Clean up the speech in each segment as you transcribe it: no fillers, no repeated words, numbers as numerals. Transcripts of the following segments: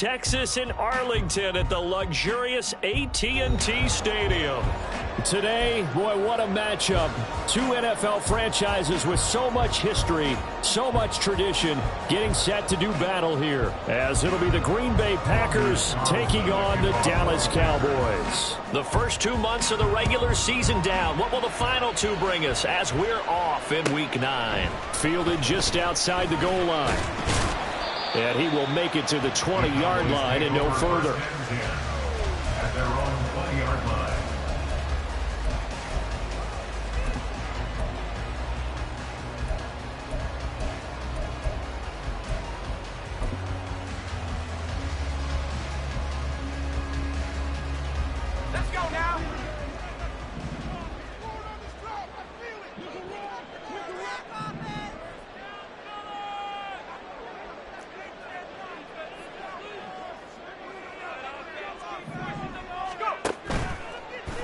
Texas in Arlington at the luxurious AT&T Stadium. Today, boy, what a matchup. Two NFL franchises with so much history, so much tradition, getting set to do battle here, as it'll be the Green Bay Packers taking on the Dallas Cowboys. The first 2 months of the regular season down. What will the final two bring us as we're off in Week 9? Fielded just outside the goal line. And he will make it to the 20-yard line and no further. At their own 20-yard line. Let's go now.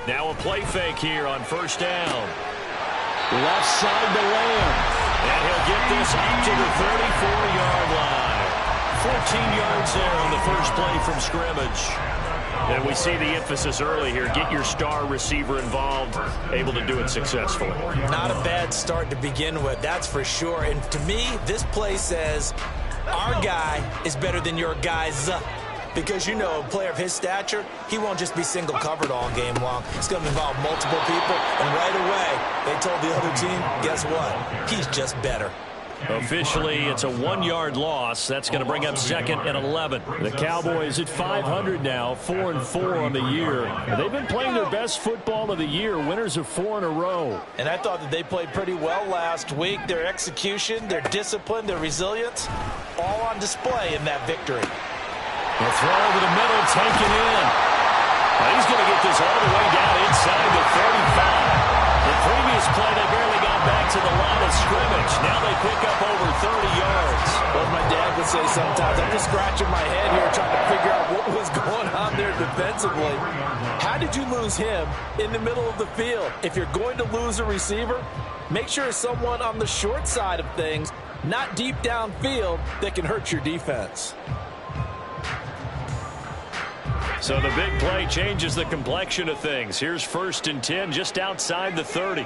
Now a play fake here on first down. Left side to Lamb. And he'll get this up to the 34-yard line. 14 yards there on the first play from scrimmage. And we see the emphasis early here. Get your star receiver involved, able to do it successfully. Not a bad start to begin with, that's for sure. And to me, this play says our guy is better than your guys. Because, you know, a player of his stature, he won't just be single covered all game long. It's going to involve multiple people. And right away, they told the other team, guess what? He's just better. Officially, it's a 1-yard loss. That's going to bring up 2nd and 11. The Cowboys at 500 now, 4-4 on the year. They've been playing their best football of the year, winners of 4 in a row. And I thought that they played pretty well last week. Their execution, their discipline, their resilience, all on display in that victory. The throw over the middle, taken in. He's going to get this all the way down inside the 35. The previous play, they barely got back to the line of scrimmage. Now they pick up over 30 yards. Well, my dad would say sometimes, I'm just scratching my head here trying to figure out what was going on there defensively. How did you lose him in the middle of the field? If you're going to lose a receiver, make sure it's someone on the short side of things, not deep downfield, that can hurt your defense. So the big play changes the complexion of things. Here's 1st and 10 just outside the 30.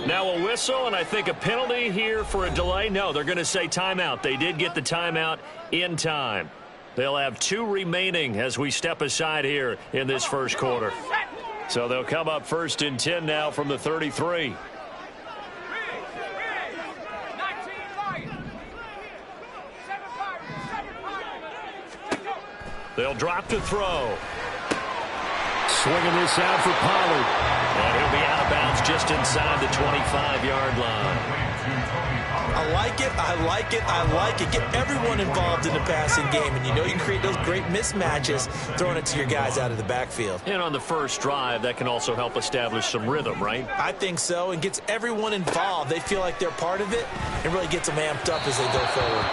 Now a whistle, and I think a penalty here for a delay. No, they're going to say timeout. They did get the timeout in time. They'll have 2 remaining as we step aside here in this first quarter. So they'll come up 1st and 10 now from the 33. They'll drop to throw. Swinging this out for Pollard. And he'll be out of bounds just inside the 25-yard line. I like it, I like it, I like it. Get everyone involved in the passing game, and you know you can create those great mismatches throwing it to your guys out of the backfield. And on the first drive, that can also help establish some rhythm, right? I think so, and gets everyone involved. They feel like they're part of it, and really gets them amped up as they go forward.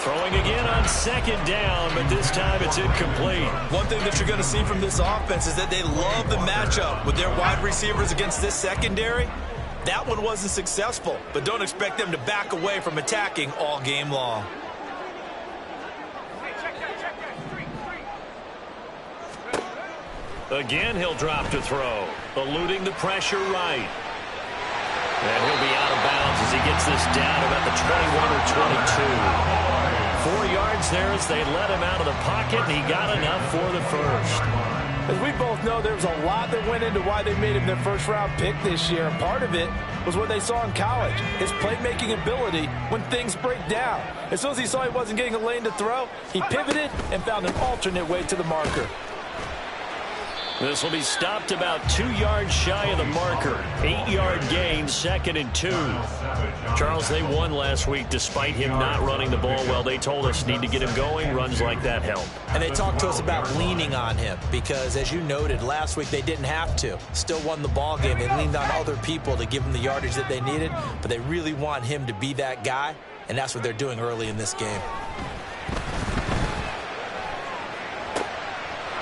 Throwing again on 2nd down, but this time it's incomplete. One thing that you're going to see from this offense is that they love the matchup with their wide receivers against this secondary. That one wasn't successful, but don't expect them to back away from attacking all game long. Again, he'll drop to throw, eluding the pressure right. And he'll be out of bounds as he gets this down about the 21 or 22. 4 yards there as they let him out of the pocket, and he got enough for the first. As we both know, there was a lot that went into why they made him their first-round pick this year. And part of it was what they saw in college, his playmaking ability when things break down. As soon as he saw he wasn't getting a lane to throw, he pivoted and found an alternate way to the marker. This will be stopped about 2 yards shy of the marker. 8-yard gain, 2nd and 2. Charles, they won last week despite him not running the ball well. They told us need to get him going. Runs like that help. And they talked to us about leaning on him because, as you noted, last week they didn't have to. Still won the ball game. They leaned on other people to give them the yardage that they needed, but they really want him to be that guy, and that's what they're doing early in this game.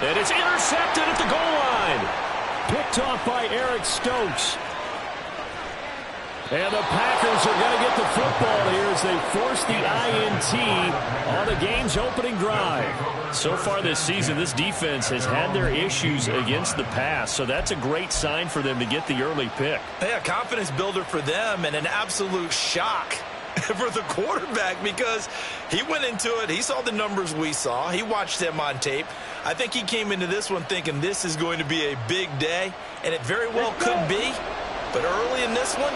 And it's intercepted at the goal line. picked off by Eric Stokes. And the Packers are going to get the football here as they force the INT on the game's opening drive. So far this season, this defense has had their issues against the pass, so that's a great sign for them to get the early pick. Yeah, confidence builder for them and an absolute shock for the quarterback because he went into it. He saw the numbers we saw. He watched them on tape. I think he came into this one thinking this is going to be a big day, and it very well could be. But early in this one,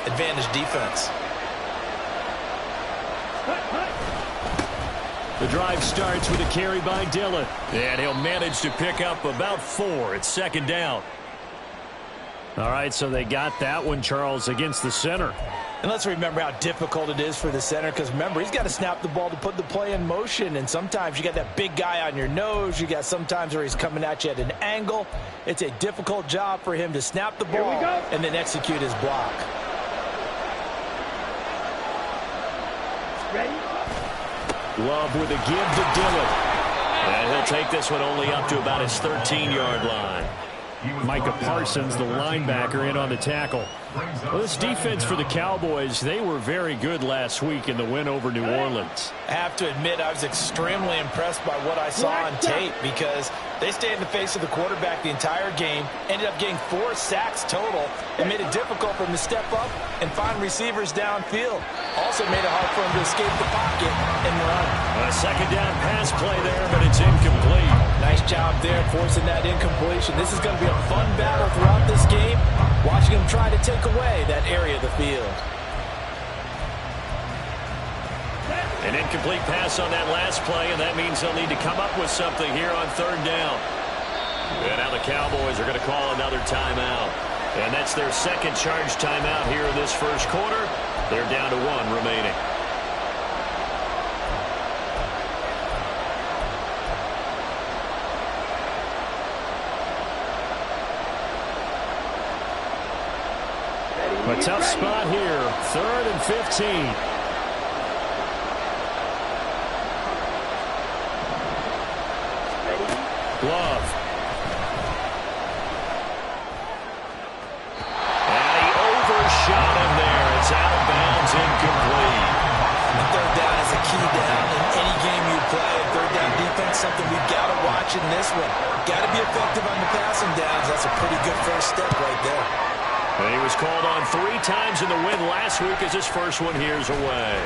advantage defense. The drive starts with a carry by Dillon. And he'll manage to pick up about 4. It's second down. All right, so they got that one, Charles, against the center. And let's remember how difficult it is for the center because, remember, he's got to snap the ball to put the play in motion. And sometimes you got that big guy on your nose. You got sometimes where he's coming at you at an angle. It's a difficult job for him to snap the ball and then execute his block. Ready? Love with a give to Dillon. And he'll take this one only up to about his 13-yard line. Micah Parsons, the linebacker, in on the tackle. Well, this defense for the Cowboys, they were very good last week in the win over New Orleans. I have to admit, I was extremely impressed by what I saw on tape because they stayed in the face of the quarterback the entire game, ended up getting 4 sacks total, and made it difficult for him to step up and find receivers downfield. Also made it hard for him to escape the pocket and run. A second down pass play there, but it's incomplete. Nice job there forcing that incompletion. This is going to be a fun battle throughout this game, watching him try to take away that area of the field. An incomplete pass on that last play, and that means they'll need to come up with something here on third down. And now the Cowboys are going to call another timeout. And that's their second charge timeout here in this first quarter. They're down to 1 remaining. A tough spot here. 3rd and 15. Love. And he overshot him there. It's out of bounds, incomplete. The third down is a key down in any game you play. Third down defense, something we've got to watch in this one. Got to be effective on the passing downs. That's a pretty good first step right there. And he was called on 3 times in the win last week as his first one here's away.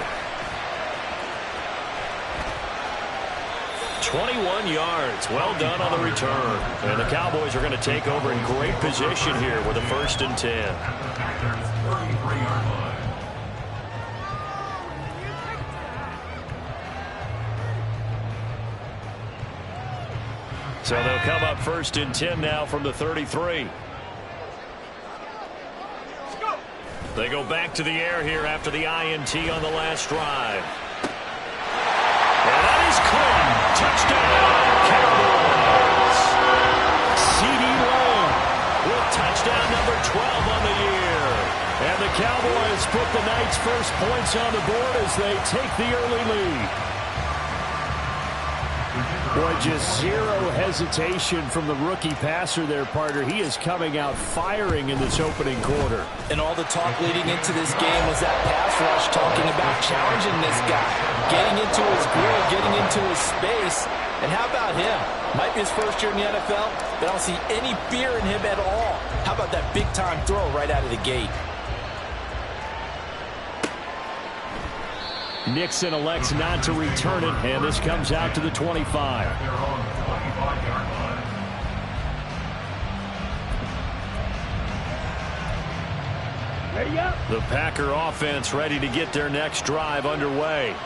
21 yards. Well done on the return. And the Cowboys are going to take over in great position here with a 1st and 10. So they'll come up 1st and 10 now from the 33. They go back to the air here after the INT on the last drive. And that is caught. Touchdown, Cowboys. CeeDee Lamb with touchdown number 12 on the year. And the Cowboys put the night's first points on the board as they take the early lead. Boy, just zero hesitation from the rookie passer there, partner. He is coming out firing in this opening quarter. And all the talk leading into this game was that pass rush, talking about challenging this guy, getting into his groove, getting into his space. And how about him? Might be his first year in the NFL, but I don't see any fear in him at all. How about that big-time throw right out of the gate? Nixon elects not to return it, and this comes out to the 25. The Packer offense ready to get their next drive underway.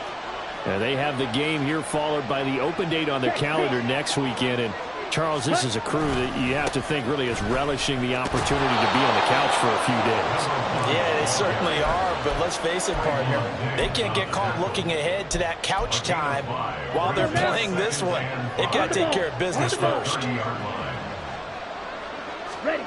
And they have the game here followed by the open date on their calendar next weekend. And Charles, this is a crew that you have to think really is relishing the opportunity to be on the couch for a few days. Yeah, they certainly are, but let's face it, partner. They can't get caught looking ahead to that couch time while they're playing this one. They've got to take care of business first. Ready.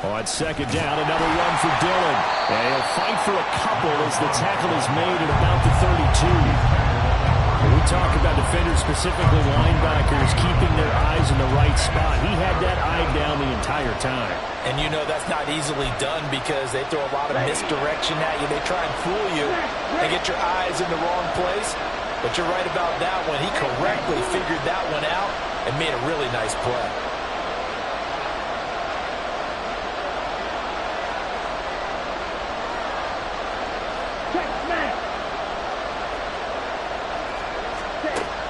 On second down, another one for Dillon. And he'll fight for a couple as the tackle is made at about the 32. We talk about defenders, specifically linebackers, keeping their eyes in the right spot. He had that eye down the entire time. And you know that's not easily done because they throw a lot of misdirection at you. They try and fool you and get your eyes in the wrong place. But you're right about that one. He correctly figured that one out and made a really nice play.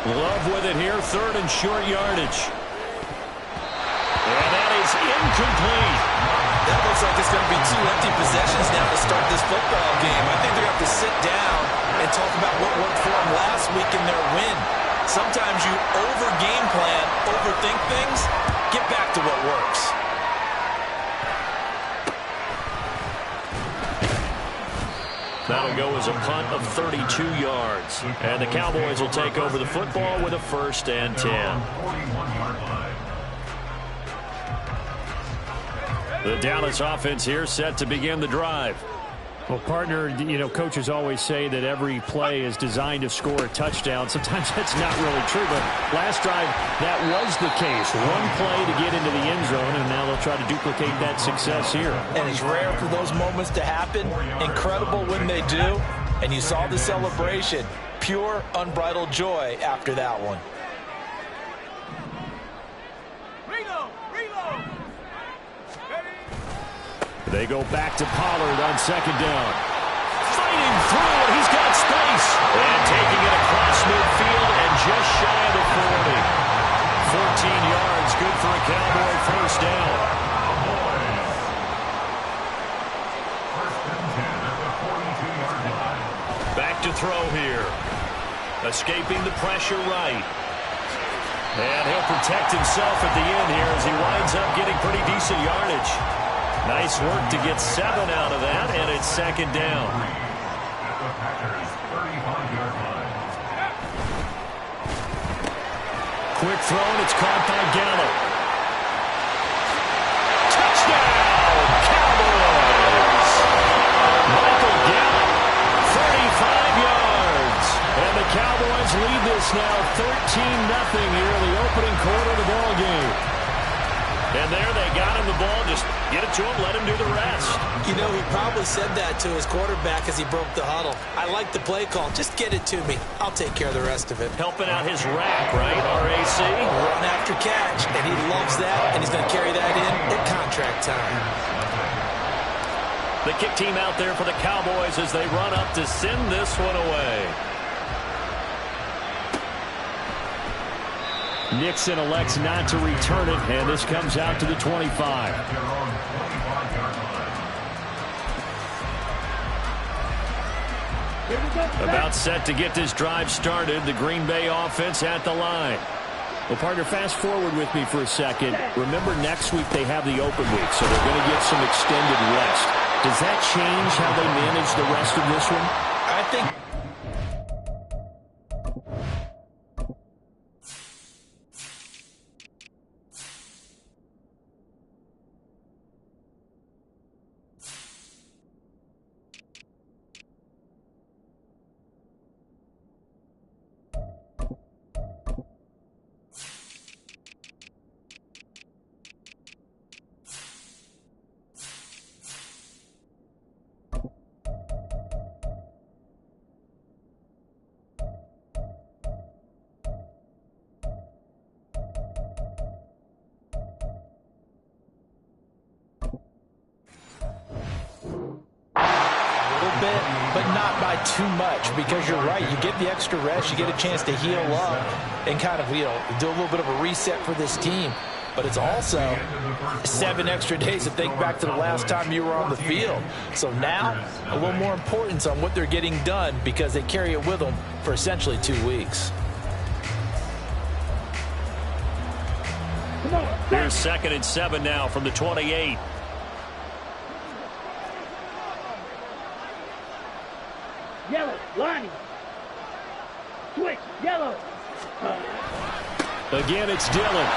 Love with it here, third and short yardage. And that is incomplete. That looks like it's going to be 2 empty possessions now to start this football game. I think they're going to have to sit down and talk about what worked for them last week in their win. Sometimes you over-game plan, overthink things. Get back to what works. That'll go as a punt of 32 yards. And the Cowboys will take over the football with a 1st and 10. 41-yard line. The Dallas offense here set to begin the drive. Well, partner, you know, coaches always say that every play is designed to score a touchdown. Sometimes that's not really true, but last drive, that was the case. One play to get into the end zone, and now they'll try to duplicate that success here. And it's rare for those moments to happen. Incredible when they do. And you saw the celebration. Pure, unbridled joy after that one. They go back to Pollard on 2nd down. Fighting through, and he's got space. And taking it across midfield and just shy of the 40. 14 yards, good for a Cowboy 1st down. Back to throw here. Escaping the pressure right. And he'll protect himself at the end here as he winds up getting pretty decent yardage. Nice work to get 7 out of that, and it's 2nd down. At the Packers' 35-yard line. Quick throw, and it's caught by Gallup. Touchdown, Cowboys! Michael Gallup, 35 yards. And the Cowboys lead this now 13-0 here in the opening quarter of the ball game. And there they got him the ball. Just get it to him, let him do the rest. You know, he probably said that to his quarterback as he broke the huddle. I like the play call. Just get it to me. I'll take care of the rest of it. Helping out his rack, right? RAC. Run after catch, and he loves that, and he's going to carry that in at contract time. The kick team out there for the Cowboys as they run up to send this one away. Nixon elects not to return it, and this comes out to the 25. About set to get this drive started. The Green Bay offense at the line. Well, partner, fast forward with me for a second. Remember, next week they have the open week, so they're going to get some extended rest. Does that change how they manage the rest of this one? I think... but not by too much, because you're right. You get the extra rest. You get a chance to heal up and kind of, you know, do a little bit of a reset for this team. But it's also 7 extra days to think back to the last time you were on the field. So now, a little more importance on what they're getting done because they carry it with them for essentially 2 weeks. Here's 2nd and 7 now from the 28. Yellow, Lonnie. Switch, yellow. Again, it's Dillon.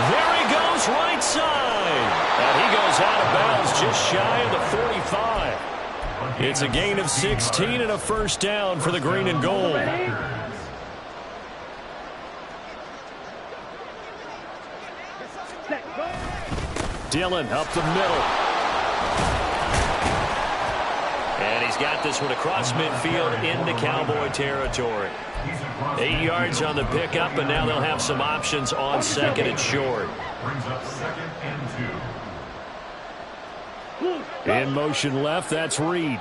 There he goes, right side. And he goes out of bounds just shy of the 45. It's a gain of 16 and a 1st down for the green and gold. Dillon up the middle. And he's got this one across midfield into Cowboy territory. 8 yards on the pickup, and now they'll have some options on second and short. Brings up 2nd and 2. In motion left, that's Reed.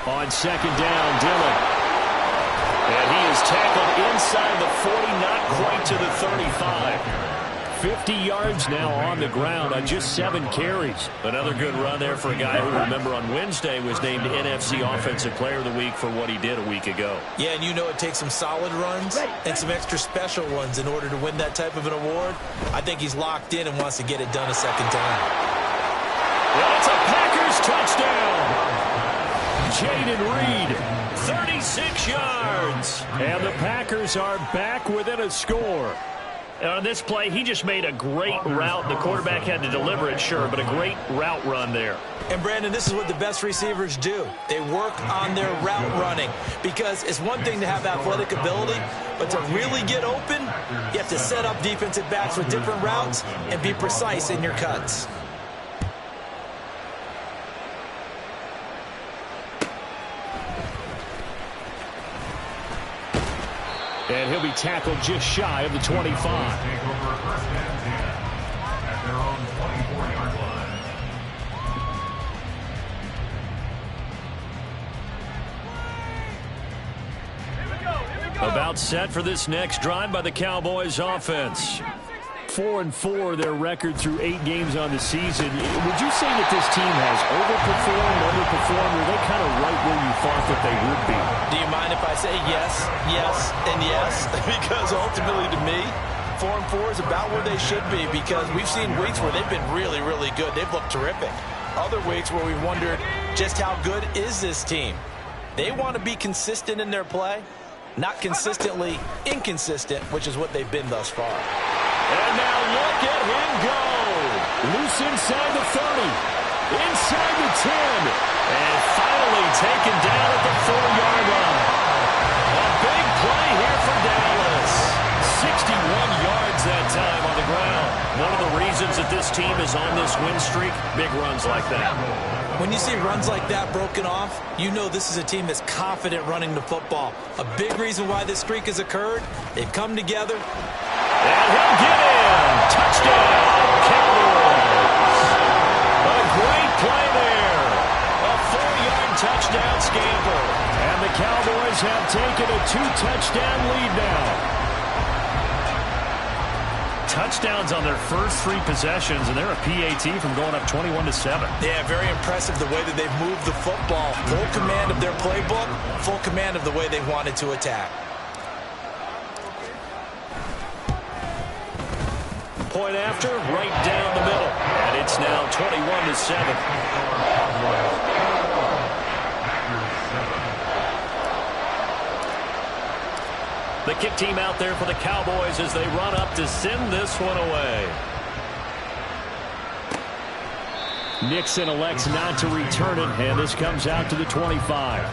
On second down, Dillon. And he is tackled inside the 40, not quite to the 35. 50 yards now on the ground on just 7 carries. Another good run there for a guy who, remember, on Wednesday was named NFC Offensive Player of the Week for what he did a week ago. Yeah, and you know it takes some solid runs and some extra special ones in order to win that type of an award. I think he's locked in and wants to get it done a second time. Well, it's a Packers touchdown. Jayden Reed, 36 yards. And the Packers are back within a score. And on this play, he just made a great route. The quarterback had to deliver it, sure, but a great route run there. And, Brandon, this is what the best receivers do. They work on their route running, because it's one thing to have athletic ability, but to really get open, you have to set up defensive backs with different routes and be precise in your cuts. And he'll be tackled just shy of the 25. Take over 1st and 10 at their own 24-yard line. About set for this next drive by the Cowboys offense. 4-4 their record through 8 games on the season. Would you say that this team has overperformed, underperformed, or are they kind of right where you thought that they would be? Do you mind if I say yes, yes, and yes? Because ultimately to me, 4-4 is about where they should be, because we've seen weeks where they've been really, really good. They've looked terrific. Other weeks where we've wondered just how good is this team. They want to be consistent in their play, not consistently inconsistent, which is what they've been thus far. And now look at him go. Loose inside the 30. Inside the 10. And finally taken down at the 4-yard line. A big play here for Dallas. 61 yards that time on the ground. One of the reasons that this team is on this win streak, big runs like that. When you see runs like that broken off, you know this is a team that's confident running the football. A big reason why this streak has occurred, they've come together. And he'll get in. Touchdown, Cowboys. A great play there. A 4-yard touchdown scamper. And the Cowboys have taken a 2-touchdown lead now. Touchdowns on their first 3 possessions, and they're a PAT from going up 21-7. Yeah, very impressive the way that they've moved the football. Full command of their playbook, full command of the way they wanted to attack. Point after, right down the middle. And it's now 21-7. The kick team out there for the Cowboys as they run up to send this one away. Nixon elects not to return it, and this comes out to the 25.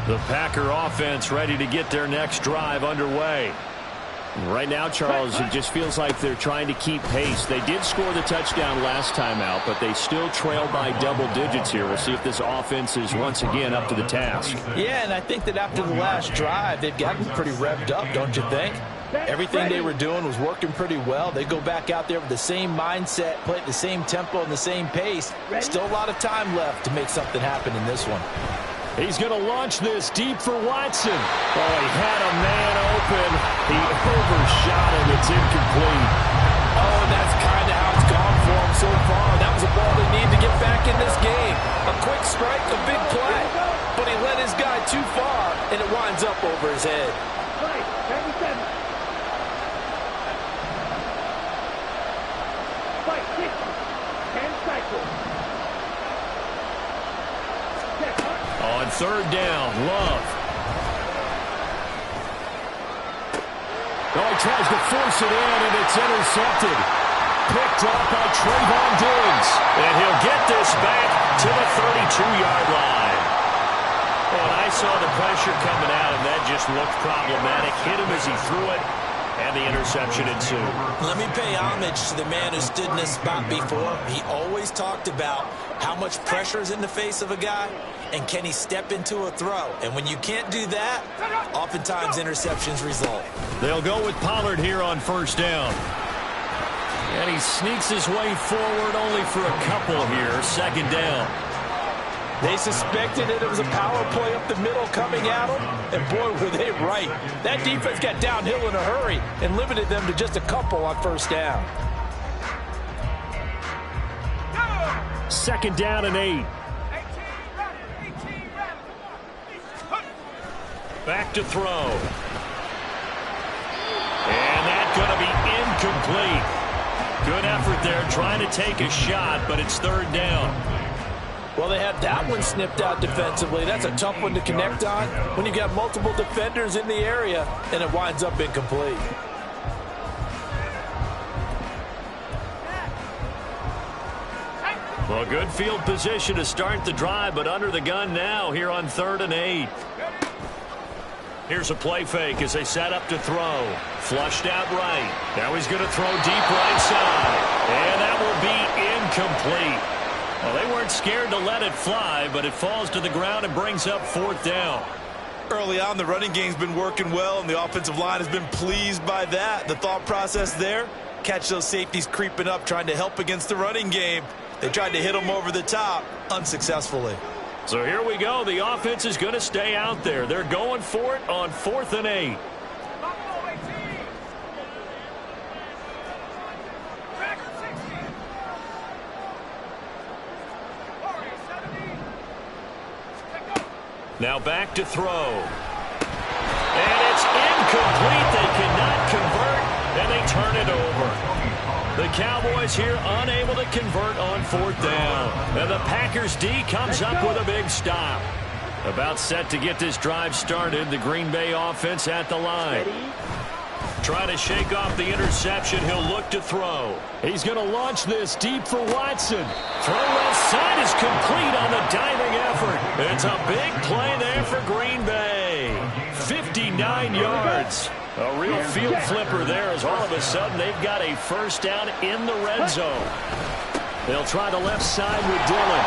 The Packer offense ready to get their next drive underway. Right now, Charles, it just feels like they're trying to keep pace. They did score the touchdown last time out, but they still trail by double digits here. We'll see if this offense is once again up to the task. Yeah, and I think that after the last drive, they've gotten pretty revved up, don't you think? Everything they were doing was working pretty well. They go back out there with the same mindset, play at the same tempo and the same pace. Still a lot of time left to make something happen in this one. He's going to launch this deep for Watson. Oh, he had a man open. He overshot him. It's incomplete. Oh, and that's kind of how it's gone for him so far. That was a ball they need to get back in this game. A quick strike, a big play. But he led his guy too far, and it winds up over his head. Right, 37. Fight, 60. 10 cycles. On third down, Love. Oh, he tries to force it in, and it's intercepted. Picked up by Trayvon Diggs. And he'll get this back to the 32-yard line. And I saw the pressure coming out, and that just looked problematic. Hit him as he threw it, and the interception ensued. Let me pay homage to the man who stood in this spot before. He always talked about how much pressure is in the face of a guy, and can he step into a throw. And when you can't do that, oftentimes interceptions result. They'll go with Pollard here on first down. And he sneaks his way forward only for a couple here. Second down. They suspected that it was a power play up the middle coming at them, and boy, were they right. That defense got downhill in a hurry and limited them to just a couple on first down. Second down and 8. Back to throw. And that's going to be incomplete. Good effort there trying to take a shot, but it's third down. Well, they had that one snipped out defensively. That's a tough one to connect on when you've got multiple defenders in the area, and it winds up incomplete. Well, good field position to start the drive, but under the gun now here on 3rd and 8. Here's a play fake as they set up to throw. Flushed out right. Now he's going to throw deep right side. And that will be incomplete. Well, they weren't scared to let it fly, but it falls to the ground and brings up 4th down. Early on, the running game's been working well, and the offensive line has been pleased by that. The thought process there, catch those safeties creeping up, trying to help against the running game. They tried to hit them over the top, unsuccessfully. So here we go. The offense is going to stay out there. They're going for it on 4th and 8. Now back to throw. And it's incomplete. They cannot convert, and they turn it over. The Cowboys here unable to convert on 4th down. And the Packers D comes up with a big stop. About set to get this drive started. The Green Bay offense at the line. Trying to shake off the interception. He'll look to throw. He's going to launch this deep for Watson. Throw left side is complete on the diving effort. It's a big play there for Green Bay. 59 yards. A real field flipper there as all of a sudden they've got a first down in the red zone. They'll try the left side with Dillon.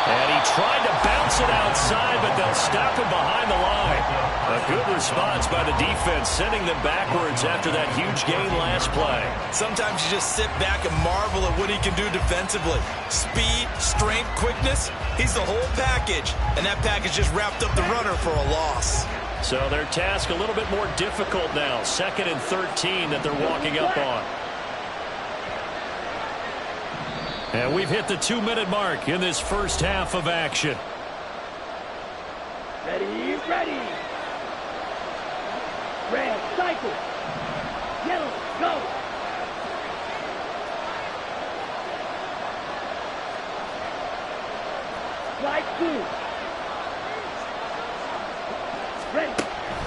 And he tried to bounce it outside, but they'll stop him behind the line. A good response by the defense, sending them backwards after that huge gain last play. Sometimes you just sit back and marvel at what he can do defensively. Speed, strength, quickness, he's the whole package. And that package just wrapped up the runner for a loss. So their task a little bit more difficult now. 2nd and 13 that they're walking up on. And we've hit the 2-minute mark in this first half of action. Ready, ready. Red, cycle. Yellow, go. Slide 2. Ready.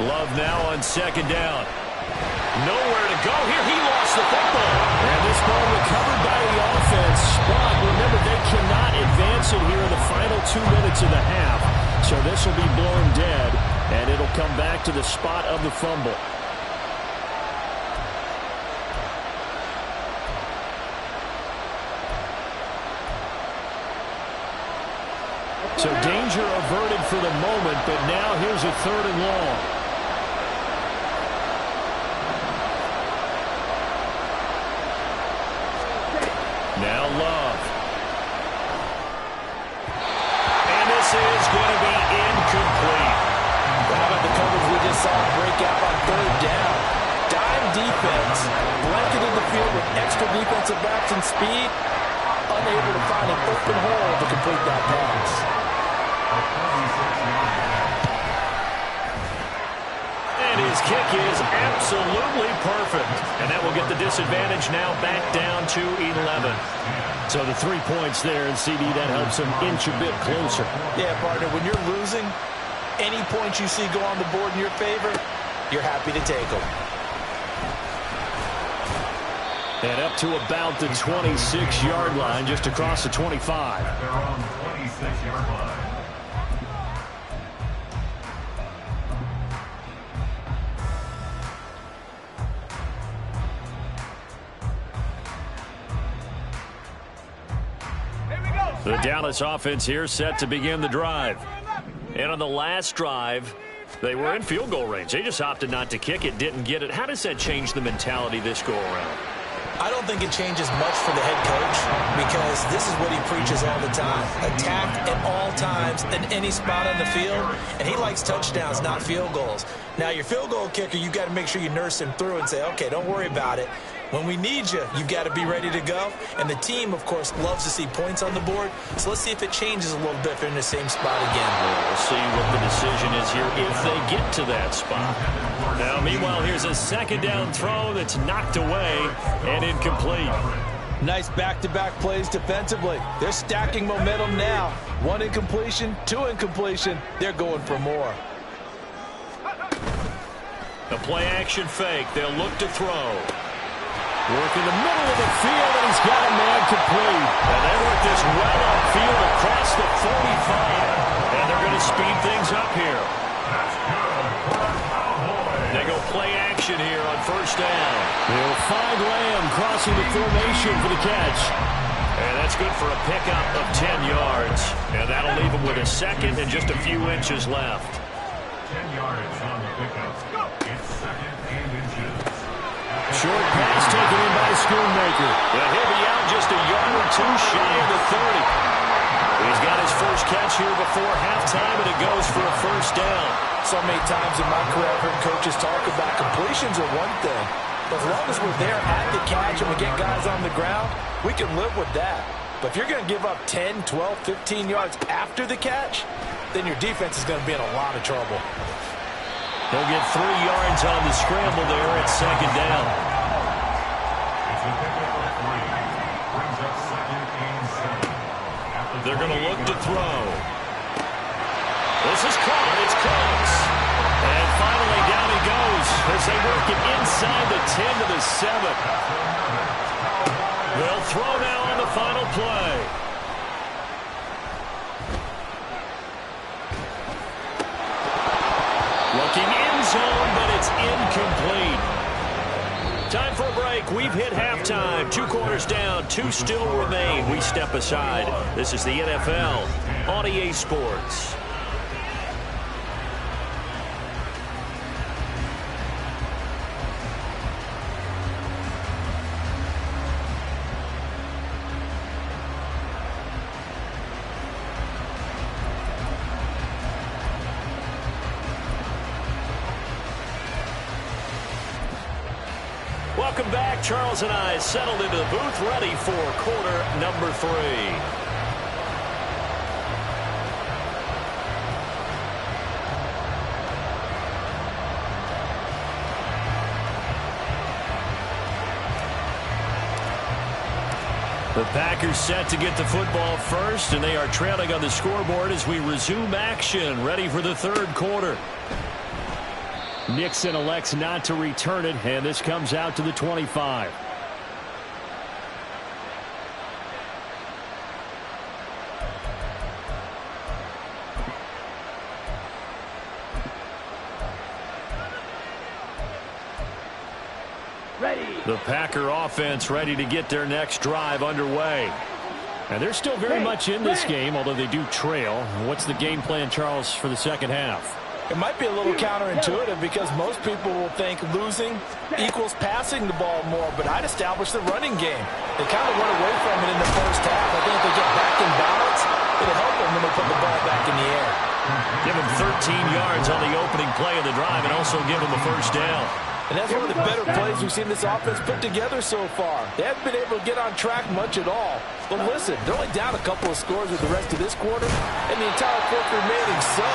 Love now on 2nd down. Nowhere to go here. He lost the football. And this ball recovered by the offense. But remember, they cannot advance it here in the final 2 minutes of the half. So this will be blown dead, and it'll come back to the spot of the fumble. So danger averted for the moment, but now here's a 3rd and long. Now Love. And this is going to be incomplete. How about the coverage we just saw break out on 3rd down? Dime defense, blanketed the field with extra defensive backs and speed, unable to find an open hole to complete that pass. And his kick is absolutely perfect. And that will get the disadvantage now back down to 11. So the 3 points there, and CD, that helps him inch a bit closer. Yeah, partner, when you're losing, any points you see go on the board in your favor, you're happy to take them. And up to about the 26-yard line, just across the 25. At their own 26. 36-yard line. The Dallas offense here set to begin the drive. And on the last drive, they were in field goal range. They just opted not to kick it, didn't get it. How does that change the mentality this go around? I don't think it changes much for the head coach because this is what he preaches all the time. Attack at all times in any spot on the field, and he likes touchdowns, not field goals. Now, your field goal kicker, you've got to make sure you nurse him through and say, okay, don't worry about it. When we need you, you've got to be ready to go. And the team, of course, loves to see points on the board. So let's see if it changes a little bit if they're in the same spot again. We'll see what the decision is here if they get to that spot. Now, meanwhile, here's a second down throw that's knocked away and incomplete. Nice back-to-back plays defensively. They're stacking momentum now. One incompletion, two incompletion. They're going for more. The play-action fake. They'll look to throw. Work in the middle of the field, and he's got a man complete. And they work this well upfield across the 45. And they're going to speed things up here. They go play action here on first down. They'll find Lamb crossing the formation for the catch. And that's good for a pickup of 10 yards. And that'll leave him with a second and just a few inches left. 10 yards on the pickup. It's second and inches. Short pass taken in by Schoonmaker. But he'll be out just a yard or two shy of the 30. He's got his first catch here before halftime, and it goes for a first down. So many times in my career I've heard coaches talk about completions are one thing. But as long as we're there at the catch and we get guys on the ground, we can live with that. But if you're going to give up 10, 12, 15 yards after the catch, then your defense is going to be in a lot of trouble. They'll get 3 yards on the scramble there at second down. It's a pickup of 3. Brings up second and 7. They're going to look to throw. This is caught. It's close. And finally down he goes as they work it inside the 10 to the 7. They'll throw now on the final play. Looking end zone, but it's incomplete. Time for a break. We've hit halftime. 2 quarters down, 2 still remain. We step aside. This is the NFL on EA Sports. Welcome back. Charles and I settled into the booth, ready for quarter number 3. The Packers set to get the football first, and they are trailing on the scoreboard as we resume action, ready for the third quarter. Nixon elects not to return it, and this comes out to the 25. Ready. The Packer offense ready to get their next drive underway. And they're still very much in this game, although they do trail. What's the game plan, Charles, for the second half? It might be a little counterintuitive because most people will think losing equals passing the ball more, but I'd establish the running game. They kind of went away from it in the first half. I think if they get back in balance, it'll help them when they put the ball back in the air. Give them 13 yards on the opening play of the drive and also give them a first down. And that's one of the better plays we've seen this offense put together so far. They haven't been able to get on track much at all. But listen, they're only down a couple of scores with the rest of this quarter and the entire fourth remaining. So,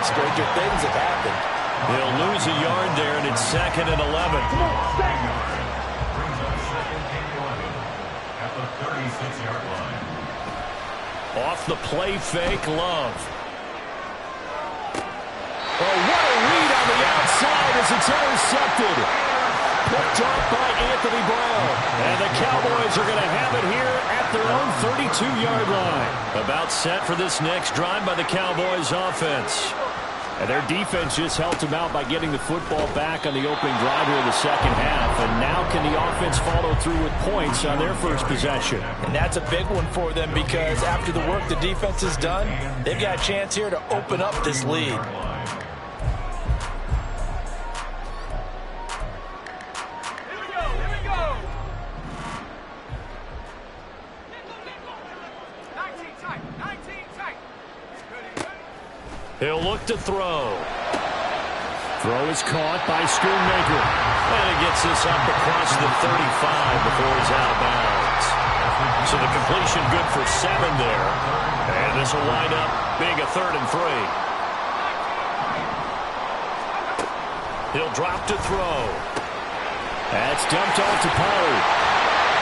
stranger things have happened. They'll lose a yard there, and it's second and 11. Brings up second and 11 at the 36-yard line. Off the play fake, Love. Oh, what a read on the outside as it's intercepted. picked off by Anthony Brown. And the Cowboys are going to have it here at their own 32-yard line. About set for this next drive by the Cowboys offense. And their defense just helped them out by getting the football back on the opening drive here in the second half. And now can the offense follow through with points on their first possession? And that's a big one for them because after the work the defense has done, they've got a chance here to open up this lead. He'll look to throw. Throw is caught by Schoonmaker. And it gets this up across the 35 before he's out of bounds. So the completion good for 7 there. And this will wind up being a 3rd and 3. He'll drop to throw. That's dumped off to Pollard.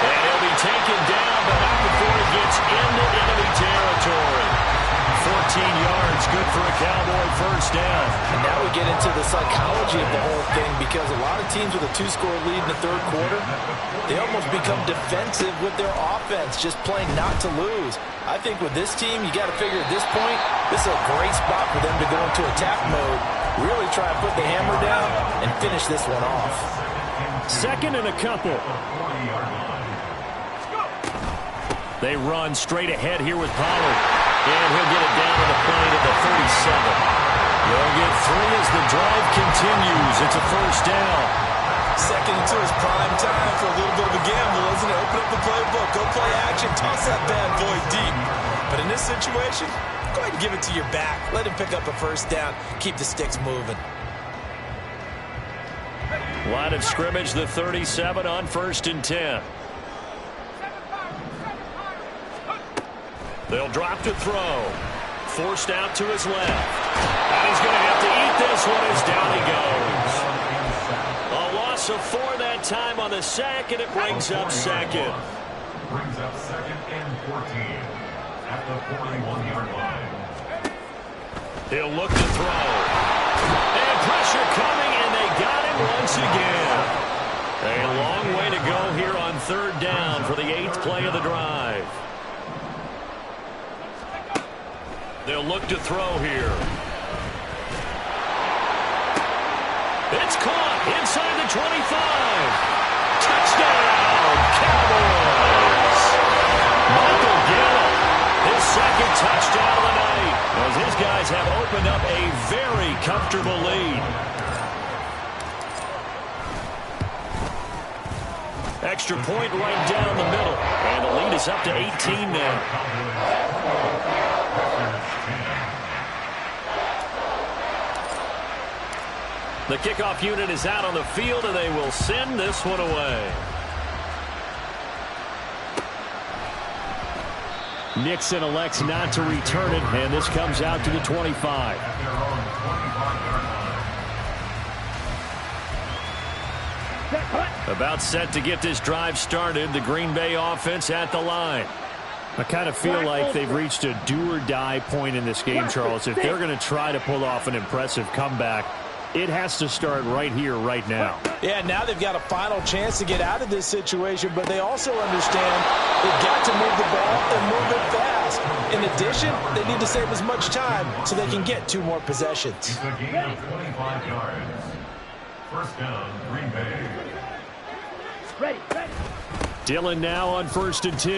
And he'll be taken down, but not before he gets into enemy territory. 14 yards, good for a Cowboy first down. And now we get into the psychology of the whole thing because a lot of teams with a 2-score lead in the third quarter, they almost become defensive with their offense, just playing not to lose. I think with this team, you got to figure at this point, this is a great spot for them to go into attack mode, really try and put the hammer down and finish this one off. 2nd and a couple. They run straight ahead here with Pollard. And he'll get it down to the plane at the 37. They'll get 3 as the drive continues. It's a first down. Second into his prime time for a little bit of a gamble, isn't it? Open up the playbook, go play action, toss that bad boy deep. But in this situation, go ahead and give it to your back. Let him pick up a first down. Keep the sticks moving. Line of scrimmage, the 37 on 1st and 10. They'll drop to throw. Forced out to his left. And he's going to have to eat this one as down he goes. A loss of 4 that time on the sack, and it brings up 2nd. Brings up 2nd and 14 at the 41-yard line. He'll look to throw. And pressure coming, and they got him once again. A long way to go here on 3rd down for the 8th play of the drive. They'll look to throw here. It's caught inside the 25. Touchdown, Cowboys. Michael Gallup, his 2nd touchdown of the night, as his guys have opened up a very comfortable lead. Extra point right down the middle, and the lead is up to 18 now. The kickoff unit is out on the field, and they will send this one away. Nixon elects not to return it, and this comes out to the 25. About set to get this drive started. The Green Bay offense at the line. I kind of feel like they've reached a do-or-die point in this game, Charles. If they're going to try to pull off an impressive comeback, it has to start right here, right now. Yeah, now they've got a final chance to get out of this situation, but they also understand they've got to move the ball and move it fast. In addition, they need to save as much time so they can get 2 more possessions. It's a gain of 25 yards. First down, Green Bay. Ready. Dillon now on 1st and 10.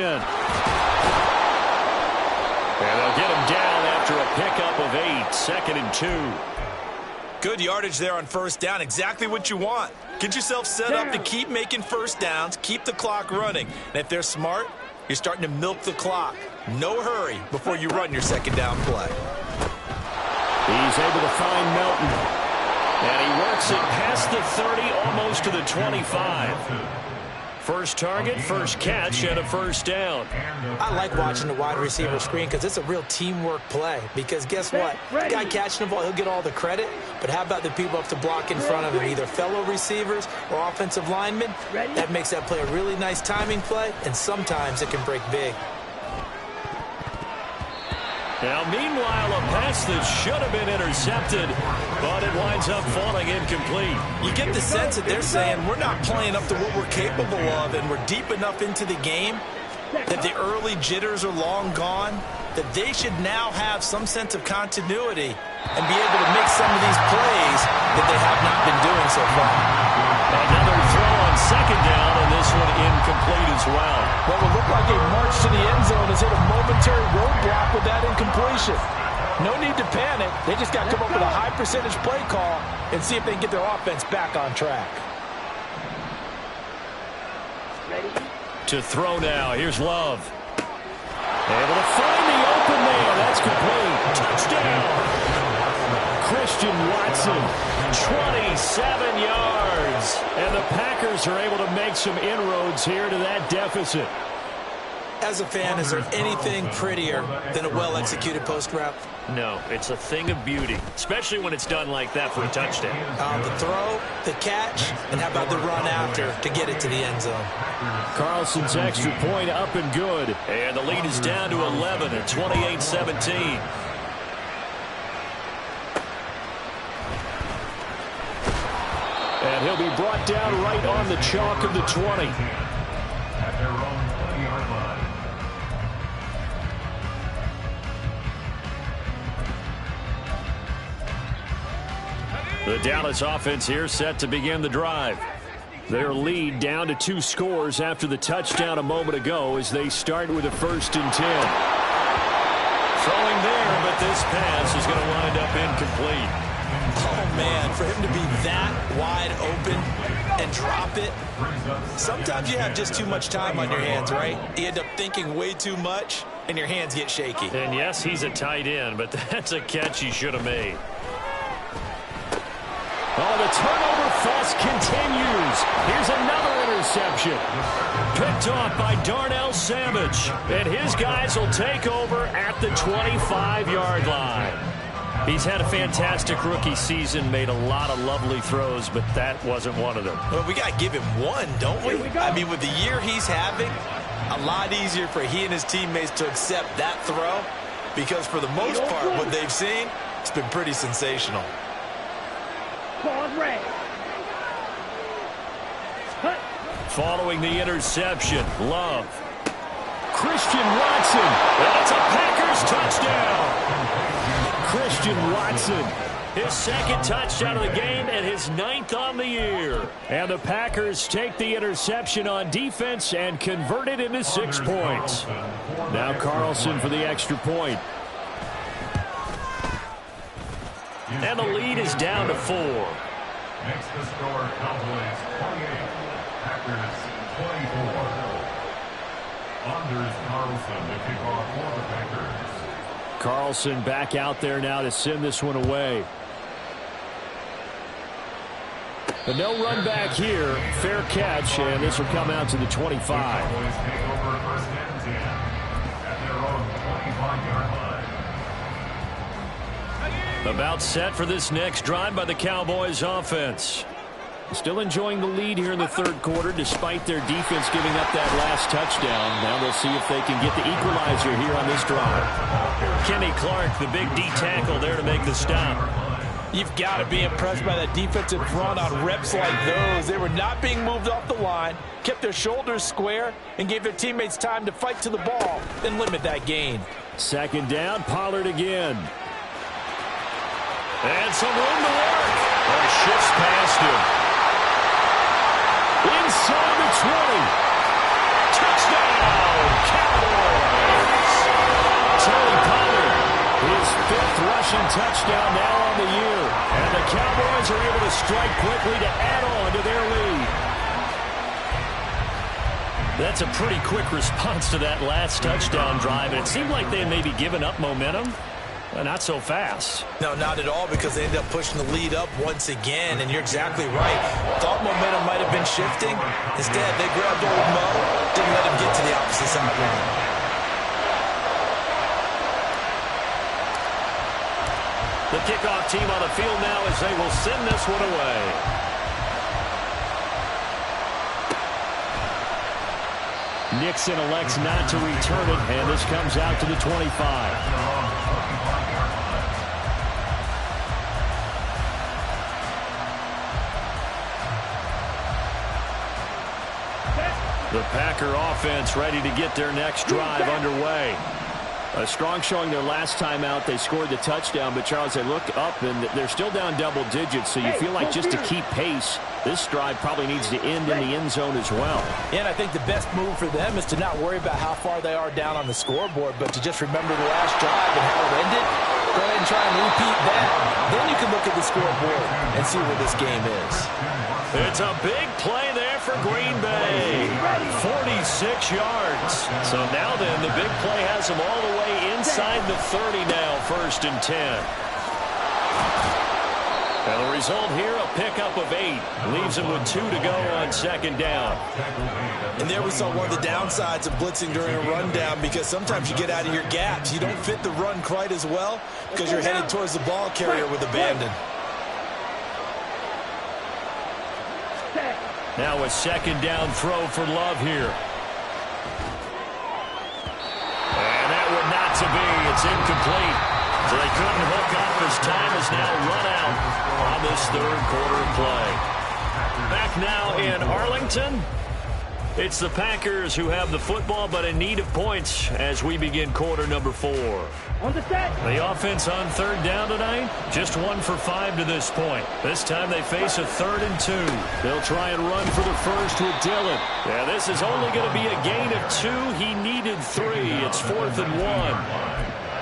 And they'll get him down after a pickup of 8, 2nd and 2. Good yardage there on 1st down. Exactly what you want. Get yourself set up to keep making first downs, keep the clock running. And if they're smart, you're starting to milk the clock. No hurry before you run your 2nd down play. He's able to find Melton. And he works it past the 30, almost to the 25. First target, first catch, and a first down. I like watching the wide receiver screen because it's a real teamwork play. Because guess what? The guy catching the ball, he'll get all the credit. But how about the people up to block in front of him, either fellow receivers or offensive linemen? That makes that play a really nice timing play, and sometimes it can break big. Now, meanwhile, a pass that should have been intercepted, but it winds up falling incomplete. You get the sense that they're saying we're not playing up to what we're capable of, and we're deep enough into the game that the early jitters are long gone, that they should now have some sense of continuity and be able to make some of these plays that they have not been doing so far. Another throw on second down, and this one incomplete as well. What would look like a march to the end zone has hit a momentary roadblock with that incompletion. No need to panic. They just got to come up with a high percentage play call and see if they can get their offense back on track. Ready? To throw now. Here's Love. Able to find the open man. That's complete. Touchdown. Christian Watson, 27 yards. And the Packers are able to make some inroads here to that deficit. As a fan, is there anything prettier than a well-executed post route? No, it's a thing of beauty, especially when it's done like that for a touchdown. The throw, the catch, and how about the run after to get it to the end zone? Carlson's extra point up and good. And the lead is down to 11 at 28-17. And he'll be brought down right on the chalk of the 20. At their own 20-yard line. The Dallas offense here set to begin the drive. Their lead down to 2 scores after the touchdown a moment ago as they start with a 1st and 10. Throwing there, but this pass is going to wind up incomplete. Oh, man, for him to be that wide open and drop it, sometimes you have just too much time on your hands, right? You end up thinking way too much, and your hands get shaky. And yes, he's a tight end, but that's a catch he should have made. Oh, the turnover fuss continues. Here's another interception. Picked off by Darnell Savage. And his guys will take over at the 25-yard line. He's had a fantastic rookie season, made a lot of lovely throws, but that wasn't one of them. Well, we got to give him one, don't we? I mean, with the year he's having, a lot easier for he and his teammates to accept that throw because for the most part, what they've seen, it's been pretty sensational. Pause, red. Cut. Following the interception, Love. Christian Watson. That's a Packers touchdown. Christian Watson, his 2nd touchdown of the game and his 9th on the year. And the Packers take the interception on defense and convert it into 6 points. Now Carlson for the extra point. And the lead is down to 4. Makes the score Cowboys 28, Packers 24. Anders Carlson to kick off for the Packers. Carlson back out there now to send this one away. But no run back here. Fair catch, and this will come out to the 25. Cowboys take over 1st and 10 at their own 25-yard line. About set for this next drive by the Cowboys offense. Still enjoying the lead here in the 3rd quarter despite their defense giving up that last touchdown. Now they'll see if they can get the equalizer here on this drive. Kenny Clark, the big D tackle there to make the stop. You've got to be impressed by that defensive front on reps like those. They were not being moved off the line, kept their shoulders square, and gave their teammates time to fight to the ball and limit that gain. 2nd down, Pollard again. And some room to work. And shifts past him. Inside the 20. Touchdown, Cowboys. Tony Pollard, his 5th rushing touchdown now on the year. And the Cowboys are able to strike quickly to add on to their lead. That's a pretty quick response to that last touchdown drive. And it seemed like they had maybe given up momentum. Not so fast. No, not at all, because they ended up pushing the lead up once again, and you're exactly right. Thought momentum might have been shifting. Instead, they grabbed old Mo, didn't let him get to the opposite sideline. The kickoff team on the field now as they will send this one away. Nixon elects not to return it, and this comes out to the 25. The Packer offense ready to get their next drive underway. A strong showing their last time out. They scored the touchdown, but Charles, they look up and they're still down double digits, so you feel like just to keep pace, this drive probably needs to end in the end zone as well. And I think the best move for them is to not worry about how far they are down on the scoreboard, but to just remember the last drive and how it ended. Go ahead and try and repeat that. Then you can look at the scoreboard and see where this game is. It's a big play there for Green Bay. 46 yards. So now then, the big play has them all the way inside the 30 now, 1st and 10. And the result here, a pickup of 8. Leaves them with 2 to go on 2nd down. And there we saw one of the downsides of blitzing during a rundown, because sometimes you get out of your gaps. You don't fit the run quite as well because you're headed towards the ball carrier with abandon. Now a 2nd down throw for Love here. And that would not to be. It's incomplete. So they couldn't hook up as time is now run out on this 3rd quarter play. Back now in Arlington. It's the Packers who have the football, but in need of points as we begin quarter number 4. On the set. The offense on 3rd down tonight, just 1 for 5 to this point. This time they face a 3rd and 2. They'll try and run for the first with Dillon. Yeah, this is only going to be a gain of 2. He needed 3. It's 4th and 1.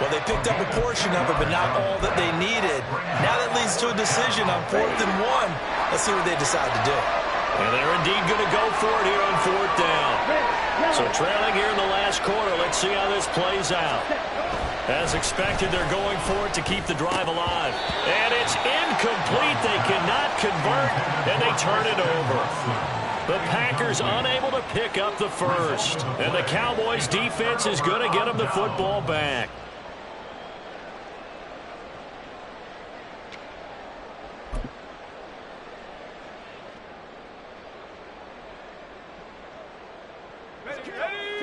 Well, they picked up a portion of it, but not all that they needed. Now that leads to a decision on 4th and 1. Let's see what they decide to do. And they're indeed going to go for it here on 4th down. So trailing here in the last quarter. Let's see how this plays out. As expected, they're going for it to keep the drive alive. And it's incomplete. They cannot convert, and they turn it over. The Packers unable to pick up the first. And the Cowboys defense is going to get them the football back.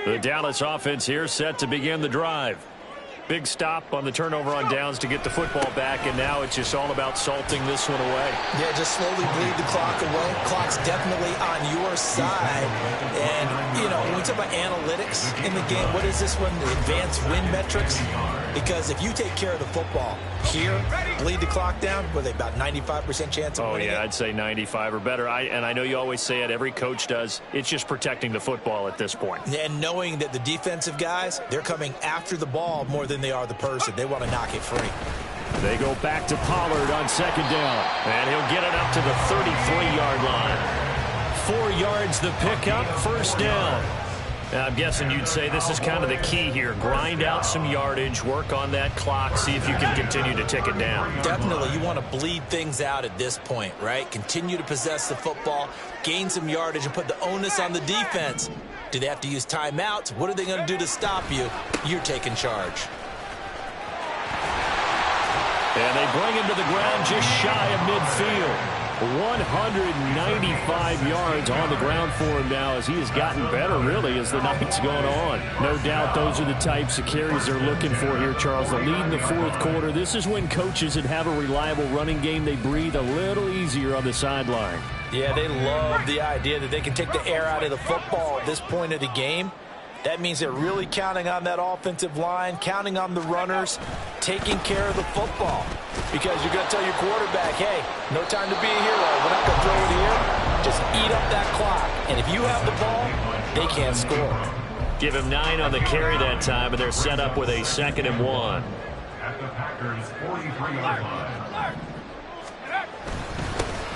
The Dallas offense here set to begin the drive. Big stop on the turnover on downs to get the football back, and now it's just all about salting this one away. Yeah, just slowly bleed the clock away. Clock's definitely on your side. And, you know, when we talk about analytics in the game, what is this one? The advanced win metrics? Because if you take care of the football here, bleed the clock down, with about 95% chance of winning it. I'd say 95 or better. And I know you always say it, every coach does. It's just protecting the football at this point. And knowing that the defensive guys, they're coming after the ball more than they are the person. They want to knock it free. They go back to Pollard on 2nd down. And he'll get it up to the 33-yard line. 4 yards the pickup, 1st down. Now, I'm guessing you'd say this is kind of the key here. Grind out some yardage, work on that clock, see if you can continue to tick it down. Definitely. You want to bleed things out at this point, right? Continue to possess the football, gain some yardage, and put the onus on the defense. Do they have to use timeouts? What are they going to do to stop you? You're taking charge. And they bring him to the ground just shy of midfield. 195 yards on the ground for him now as he has gotten better, really, as the night's gone on. No doubt those are the types of carries they're looking for here, Charles. The lead in the 4th quarter. This is when coaches that have a reliable running game, they breathe a little easier on the sideline. Yeah, they love the idea that they can take the air out of the football at this point of the game. That means they're really counting on that offensive line, counting on the runners, taking care of the football. Because you're going to tell your quarterback, hey, no time to be a hero. We're not going to throw it here. Just eat up that clock. And if you have the ball, they can't score. Give him 9 on the carry that time, and they're set up with a 2nd and 1. At the Packers' 43-yard line.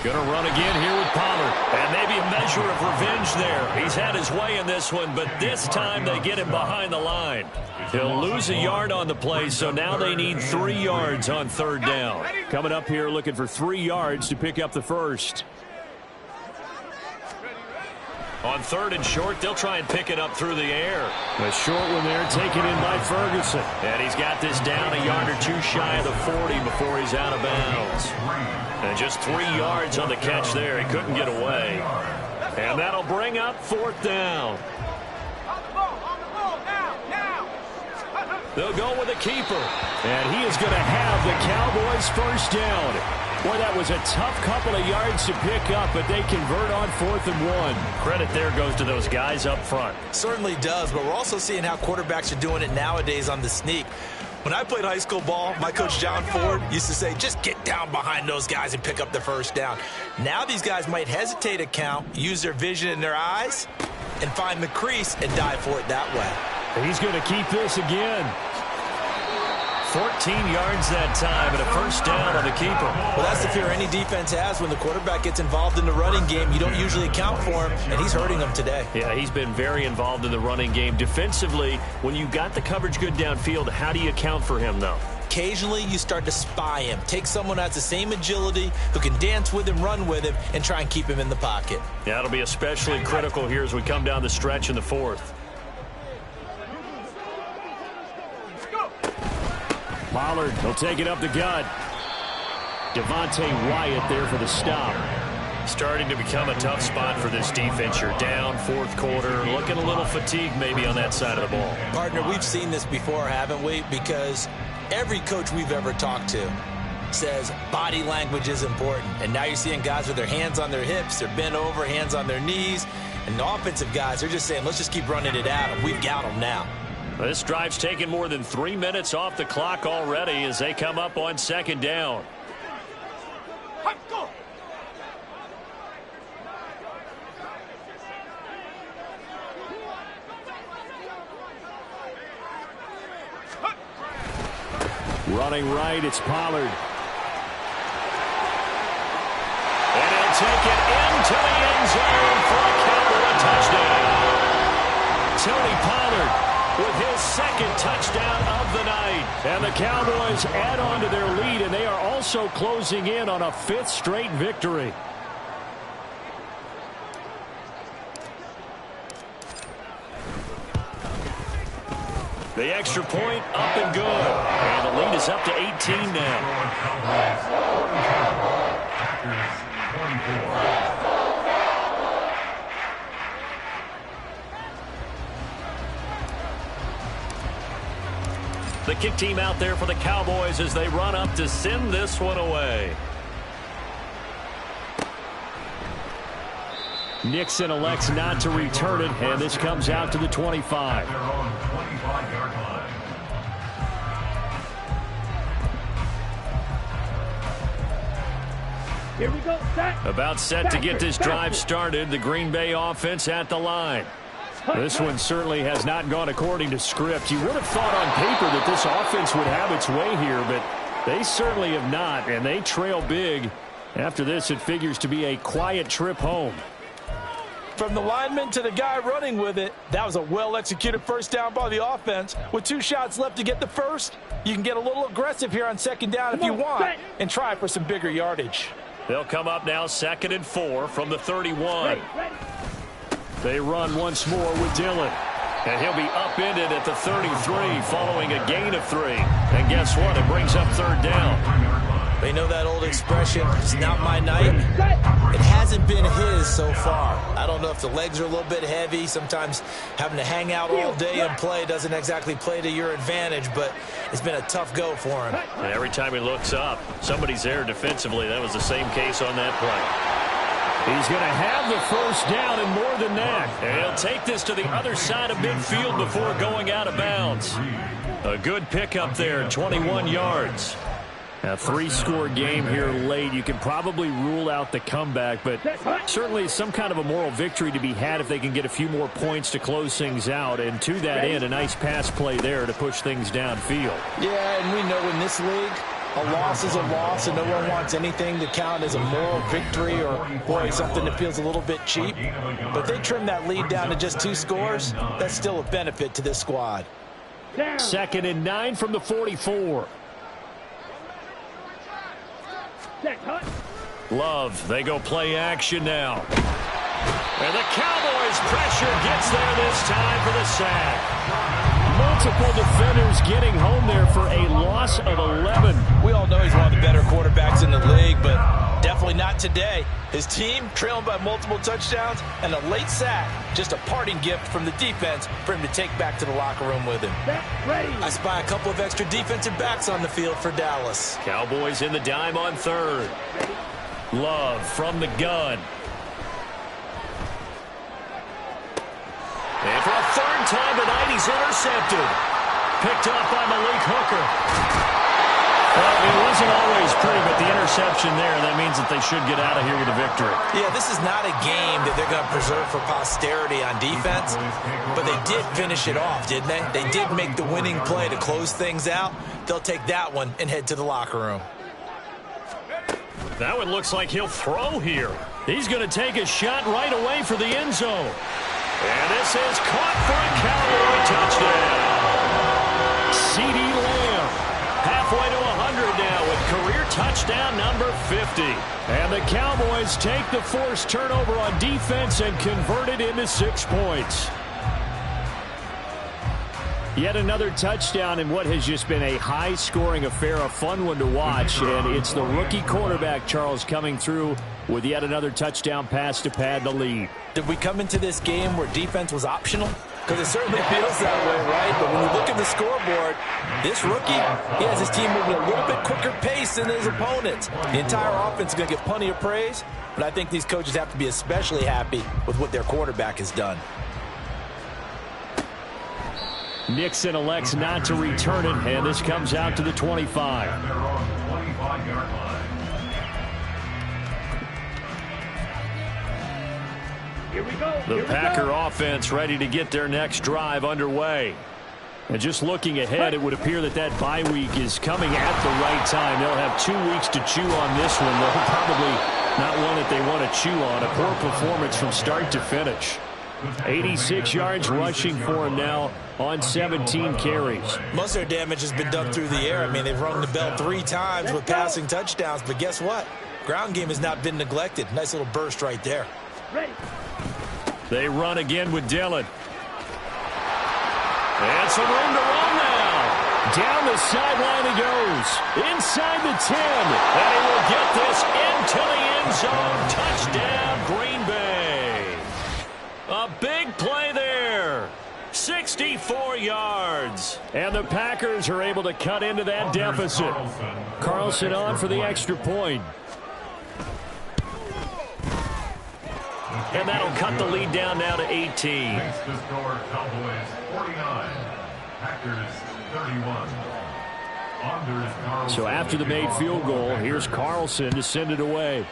Gonna run again here with Pollard. And maybe a measure of revenge there. He's had his way in this one, but this time they get him behind the line. He'll lose a yard on the play, so now they need 3 yards on 3rd down. Coming up here looking for 3 yards to pick up the first. On 3rd and short, they'll try and pick it up through the air. A short one there, taken in by Ferguson. And he's got this down a yard or 2 shy of the 40 before he's out of bounds. And just 3 yards on the catch there. He couldn't get away. And that'll bring up 4th down. They'll go with a keeper. And he is going to have the Cowboys first down. Boy, that was a tough couple of yards to pick up, but they convert on 4th and 1. Credit there goes to those guys up front. Certainly does, but we're also seeing how quarterbacks are doing it nowadays on the sneak. When I played high school ball, my coach John Ford used to say, just get down behind those guys and pick up the first down. Now these guys might hesitate to count, use their vision in their eyes, and find the crease and dive for it that way. He's going to keep this again. 14 yards that time and a first down on the keeper. Well, that's the fear any defense has when the quarterback gets involved in the running game. You don't usually account for him, and he's hurting them today. Yeah, he's been very involved in the running game. Defensively, when you got the coverage good downfield, how do you account for him, though? Occasionally, you start to spy him. Take someone who has the same agility, who can dance with him, run with him, and try and keep him in the pocket. Yeah, it'll be especially critical here as we come down the stretch in the 4th. Pollard, he'll take it up the gut. Devontae Wyatt there for the stop. Starting to become a tough spot for this defense. You're down 4th quarter, looking a little fatigued maybe on that side of the ball. Partner, we've seen this before, haven't we? Because every coach we've ever talked to says body language is important. And now you're seeing guys with their hands on their hips, they're bent over, hands on their knees. And the offensive guys, they're just saying, let's just keep running it at them. We've got them now. This drive's taken more than 3 minutes off the clock already as they come up on 2nd down. Running right, it's Pollard. And he'll take it into the end zone for a Cowboy touchdown. Tony Pollard with his 2nd touchdown of the night. And the Cowboys add on to their lead, and they are also closing in on a 5th straight victory. The extra point up and good. And the lead is up to 18 now. The kick team out there for the Cowboys as they run up to send this one away. Nixon elects not to return it, and this comes out to the 25. Here we go. About set to get this drive started. The Green Bay offense at the line. This one certainly has not gone according to script. You would have thought on paper that this offense would have its way here, but they certainly have not, and they trail big. After this, it figures to be a quiet trip home. From the lineman to the guy running with it, that was a well-executed first down by the offense. With 2 shots left to get the first, you can get a little aggressive here on 2nd down if you want and try for some bigger yardage. They'll come up now 2nd and 4 from the 31. They run once more with Dillon. And he'll be upended at the 33 following a gain of 3. And guess what? It brings up 3rd down. They know that old expression, it's not my night. It hasn't been his so far. I don't know if the legs are a little bit heavy. Sometimes having to hang out all day and play doesn't exactly play to your advantage, but it's been a tough go for him. And every time he looks up, somebody's there defensively. That was the same case on that play. He's going to have the first down and more than that. And he'll take this to the other side of midfield before going out of bounds. A good pickup there, 21 yards. A 3-score game here late. You can probably rule out the comeback, but certainly some kind of a moral victory to be had if they can get a few more points to close things out. And to that end, a nice pass play there to push things downfield. Yeah, and we know in this league, a loss is a loss, and no one wants anything to count as a moral victory or, boy, something that feels a little bit cheap. But they trim that lead down to just 2 scores. That's still a benefit to this squad. 2nd and 9 from the 44. Love, they go play action now. And the Cowboys pressure gets there this time for the sack. Multiple defenders getting home there for a loss of 11. We all know he's one of the better quarterbacks in the league, but Definitely not today. His team trailing by multiple touchdowns and a late sack. Just a parting gift from the defense for him to take back to the locker room with him. Ready. I spy a couple of extra defensive backs on the field for Dallas. Cowboys in the dime on third. Love from the gun. And for a third time tonight, he's intercepted. Picked up by Malik Hooker. Well, it wasn't always pretty, but the interception there, that means that they should get out of here with a victory. Yeah, this is not a game that they're going to preserve for posterity on defense, but they did finish it off, didn't they? They did make the winning play to close things out. They'll take that one and head to the locker room. That one looks like he'll throw here. He's going to take a shot right away for the end zone. And this is caught for a Cowboy touchdown. CeeDee Lamb halfway to 100 now with career touchdown number 50. And the Cowboys take the forced turnover on defense and convert it into 6 points. Yet another touchdown in what has just been a high-scoring affair, a fun one to watch. And it's the rookie quarterback, Charles, coming through with yet another touchdown pass to pad the lead. Did we come into this game where defense was optional? Because it certainly feels that way, right? But when you look at the scoreboard, this rookie, he has his team moving at a little bit quicker pace than his opponents. The entire offense is going to get plenty of praise, but I think these coaches have to be especially happy with what their quarterback has done. Nixon elects not to return it, and this comes out to the 25. And they're on the 25-yard line. Here we go. The Packer offense ready to get their next drive underway. And just looking ahead, it would appear that that bye week is coming at the right time. They'll have 2 weeks to chew on this one, though probably not one that they want to chew on. A poor performance from start to finish. 86 yards rushing for him now on 17 carries. Most of their damage has been done through the air. I mean, they've rung the bell 3 times with passing touchdowns, but guess what? Ground game has not been neglected. Nice little burst right there. Ready. They run again with Dillon. And some room to run now. Down the sideline he goes. Inside the 10. And he will get this into the end zone. Touchdown, Green Bay. A big play there. 64 yards. And the Packers are able to cut into that deficit. Carlson on for the extra point. And that'll cut the lead down now to 18. Makes the score Cowboys 49, Packers 31. Anders Carlson. So after the made field goal, here's Carlson to send it away.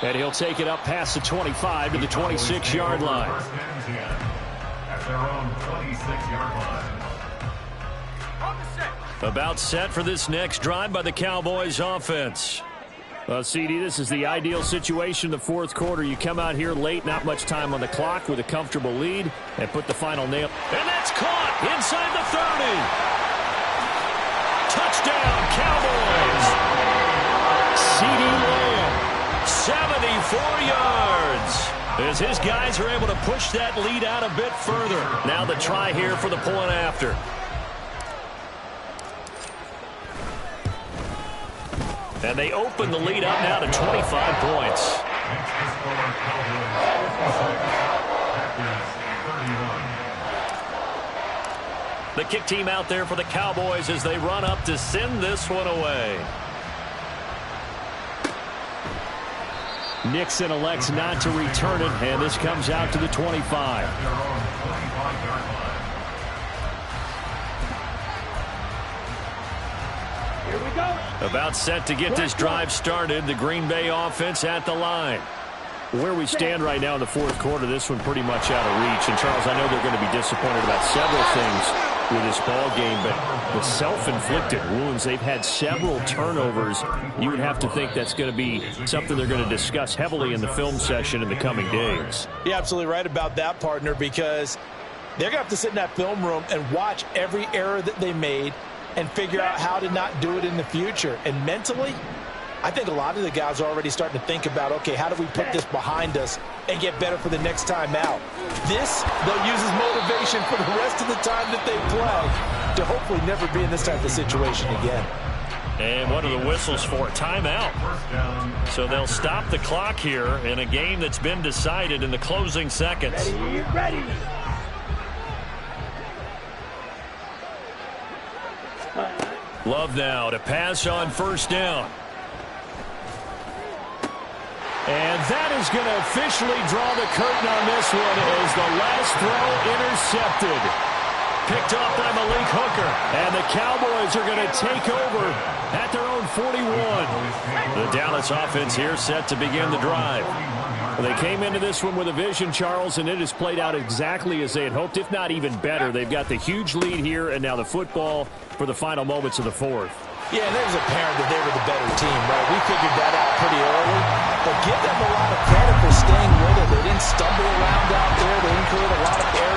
And he'll take it up past the 25 to the 26-yard line. First and 10 at their own 26-yard line. About set for this next drive by the Cowboys offense. CeeDee, this is the ideal situation in the fourth quarter. You come out here late, not much time on the clock with a comfortable lead, and put the final nail. And that's caught inside the 30. Touchdown, Cowboys. CeeDee Lamb, 74 yards. As his guys are able to push that lead out a bit further. Now the try here for the point after. And they open the lead up now to 25 points. Makes the score Cowboys 56, Packers 31. The kick team out there for the Cowboys as they run up to send this one away. Nixon elects not to return it, and this comes out to the 25. At their own 25-yard line. Here we go. About set to get this drive started. The Green Bay offense at the line. Where we stand right now in the fourth quarter, this one pretty much out of reach. And, Charles, I know they're going to be disappointed about several things with this ball game, but the self-inflicted wounds, they've had several turnovers. You would have to think that's going to be something they're going to discuss heavily in the film session in the coming days. You're absolutely right about that, partner, because they're going to have to sit in that film room and watch every error that they made and figure out how to not do it in the future. And mentally, I think a lot of the guys are already starting to think about, okay, how do we put this behind us and get better for the next time out? This, they'll use as motivation for the rest of the time that they play. to hopefully never be in this type of situation again. And what are the whistles for? Timeout. So they'll stop the clock here in a game that's been decided in the closing seconds. Ready. Love now to pass on first down. And that is going to officially draw the curtain on this one as the last throw intercepted. Picked off by Malik Hooker. And the Cowboys are going to take over at their own 41. The Dallas offense here set to begin the drive. They came into this one with a vision, Charles, and it has played out exactly as they had hoped, if not even better. They've got the huge lead here, and now the football for the final moments of the fourth. Yeah, and it was apparent that they were the better team, right? We figured that out pretty early. But give them a lot of credit for staying with it. They didn't stumble around out there. They didn't create a lot of errors.